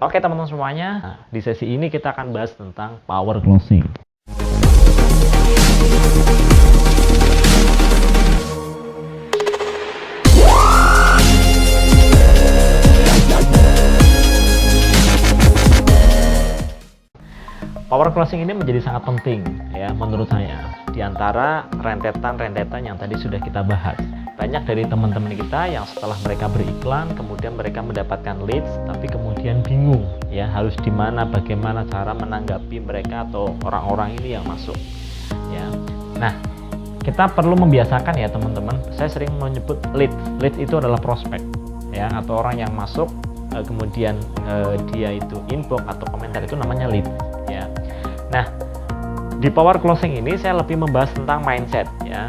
Oke teman-teman semuanya, di sesi ini kita akan bahas tentang power closing. Power closing ini menjadi sangat penting ya menurut saya. Di antara rentetan-rentetan yang tadi sudah kita bahas. Banyak dari teman-teman kita yang setelah mereka beriklan, kemudian mereka mendapatkan leads, tapi kemudian bingung ya harus di mana, bagaimana cara menanggapi mereka atau orang-orang ini yang masuk. Ya, nah kita perlu membiasakan ya teman-teman. Saya sering menyebut lead itu adalah prospek ya atau orang yang masuk, kemudian dia itu inbox atau komentar itu namanya lead ya. Nah di power closing ini saya lebih membahas tentang mindset ya.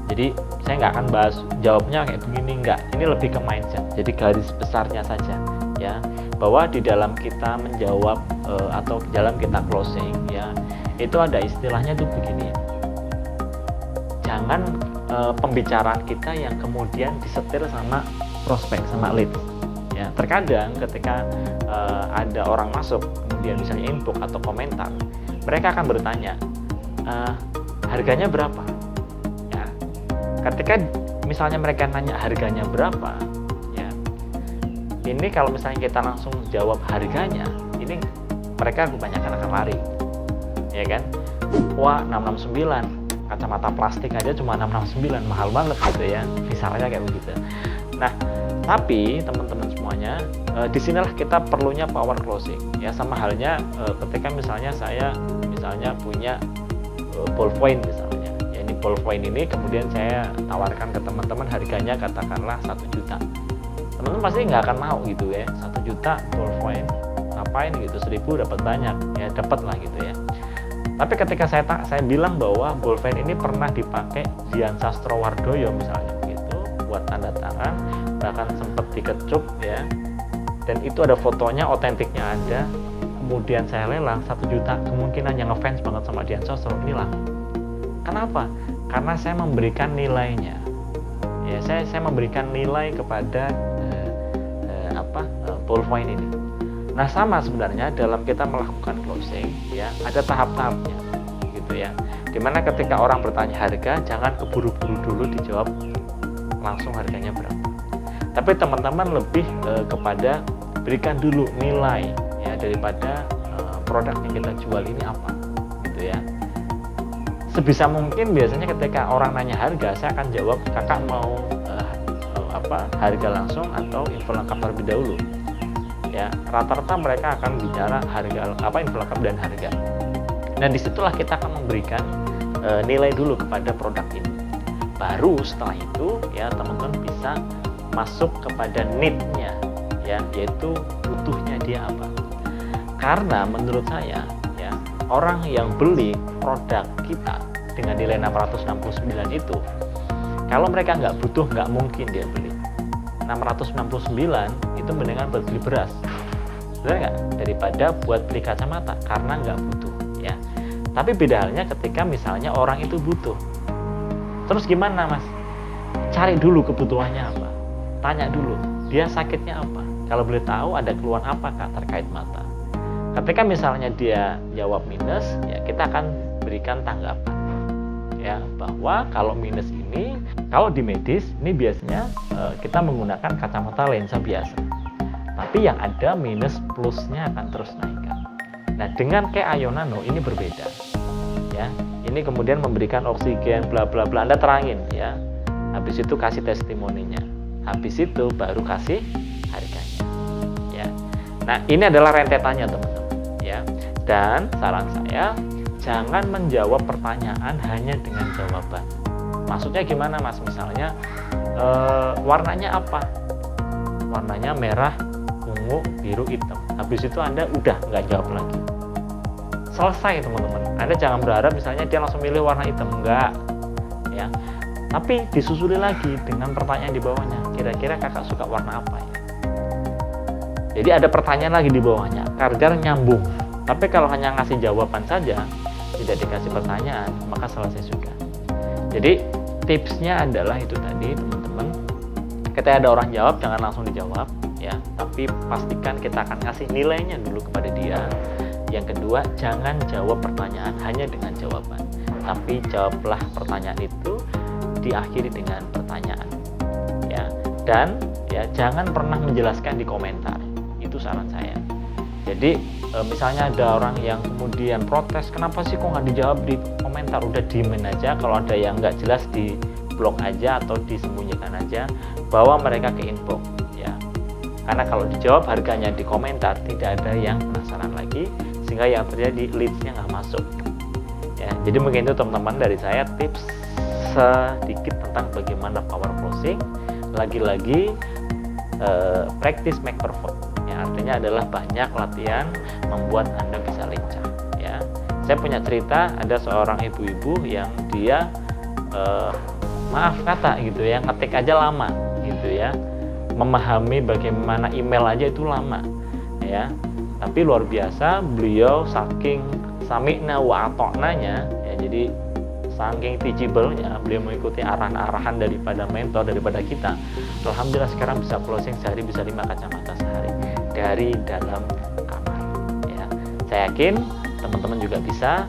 Jadi saya nggak akan bahas jawabnya kayak begini, nggak. Ini lebih ke mindset. Jadi garis besarnya saja ya, bahwa di dalam kita menjawab atau dalam kita closing ya, itu ada istilahnya tuh begini. Jangan pembicaraan kita yang kemudian disetir sama prospek, sama lead. Ya, terkadang ketika ada orang masuk, kemudian misalnya inbox atau komentar, mereka akan bertanya, harganya berapa? Ketika misalnya mereka nanya harganya berapa ya, ini kalau misalnya kita langsung jawab harganya, ini mereka kebanyakan akan lari ya kan. Wah 669, kacamata plastik aja cuma 669, mahal banget gitu ya, misalnya kayak begitu. Nah tapi teman-teman semuanya, disinilah kita perlunya power closing ya. Sama halnya ketika misalnya saya punya ballpoint misalnya, ballpoint ini kemudian saya tawarkan ke teman-teman, harganya katakanlah 1 juta. Teman-teman pasti nggak akan mau gitu ya, 1 juta ballpoint ngapain gitu, 1000 dapat banyak ya, dapat lah gitu ya. Tapi ketika saya bilang bahwa ballpoint ini pernah dipakai Dian Sastrowardoyo misalnya gitu, buat tanda tangan, bahkan sempat dikecup ya, dan itu ada fotonya, otentiknya ada, kemudian saya lelang 1 juta, kemungkinan yang ngefans banget sama Dian Sastro ini lah. Kenapa? Karena saya memberikan nilainya. Ya, saya memberikan nilai kepada ballpoint ini. Nah, sama sebenarnya dalam kita melakukan closing ya, ada tahap-tahapnya gitu ya. Dimana ketika orang bertanya harga, jangan keburu-buru dulu dijawab langsung harganya berapa. Tapi teman-teman lebih kepada berikan dulu nilai ya daripada produk yang kita jual ini apa gitu ya. Sebisa mungkin biasanya ketika orang nanya harga, saya akan jawab, kakak mau harga langsung atau info lengkap terlebih dahulu ya. Rata-rata mereka akan bicara harga info lengkap dan harga. Dan disitulah kita akan memberikan nilai dulu kepada produk ini. Baru setelah itu ya teman-teman bisa masuk kepada need-nya ya, yaitu butuhnya dia apa. Karena menurut saya ya, orang yang beli produk kita dengan nilai 669 itu, kalau mereka nggak butuh, nggak mungkin dia beli. 669 itu mendingan buat beli beras, benar nggak? Daripada buat beli kacamata, karena nggak butuh ya. Tapi beda halnya ketika misalnya orang itu butuh. Terus gimana mas? Cari dulu kebutuhannya apa, tanya dulu dia sakitnya apa, kalau boleh tahu ada keluhan apakah terkait mata. Ketika misalnya dia jawab minus, ya kita akan berikan tanggapan ya, bahwa kalau minus ini, kalau di medis ini biasanya kita menggunakan kacamata lensa biasa, tapi yang ada minus plusnya akan terus naikkan. Nah dengan kayak Ayo Nano ini berbeda ya, ini kemudian memberikan oksigen bla bla bla, Anda terangin ya, habis itu kasih testimoninya, habis itu baru kasih harganya ya. Nah ini adalah rentetannya teman-teman ya. Dan saran saya, jangan menjawab pertanyaan hanya dengan jawaban. Maksudnya gimana mas? Misalnya warnanya apa? Warnanya merah, ungu, biru, hitam. Habis itu Anda udah nggak jawab lagi. Selesai teman-teman. Anda jangan berharap misalnya dia langsung milih warna hitam, enggak ya. Tapi disusuli lagi dengan pertanyaan di bawahnya. Kira-kira kakak suka warna apa ya? Jadi ada pertanyaan lagi di bawahnya, agar nyambung. Tapi kalau hanya ngasih jawaban saja, tidak dikasih pertanyaan, maka selesai juga. Jadi tipsnya adalah itu tadi teman-teman, ketika ada orang jawab jangan langsung dijawab ya, tapi pastikan kita akan kasih nilainya dulu kepada dia. Yang kedua, jangan jawab pertanyaan hanya dengan jawaban, tapi jawablah pertanyaan itu diakhiri dengan pertanyaan, ya. Dan ya, jangan pernah menjelaskan di komentar, itu saran saya. Jadi misalnya ada orang yang kemudian protes, kenapa sih kok nggak dijawab di komentar, udah diemin aja. Kalau ada yang nggak jelas di blok aja atau disembunyikan aja, bawa mereka ke inbox, ya. Karena kalau dijawab harganya di komentar, tidak ada yang penasaran lagi, sehingga yang terjadi leads-nya nggak masuk, ya. Jadi mungkin itu teman-teman dari saya, tips sedikit tentang bagaimana power closing. Lagi-lagi practice make perfect, ya, artinya adalah banyak latihan membuat Anda bisa lincah, ya. Saya punya cerita, ada seorang ibu-ibu yang dia maaf kata gitu ya, ngetik aja lama gitu ya, memahami bagaimana email aja itu lama, ya. Tapi luar biasa, beliau saking sami'na wa ata'nanya, ya, jadi saking teachable-nya, beliau mengikuti arahan-arahan daripada mentor, daripada kita. Alhamdulillah sekarang bisa closing sehari bisa 5 kacamata sehari dari dalam kamar, ya. Saya yakin teman-teman juga bisa.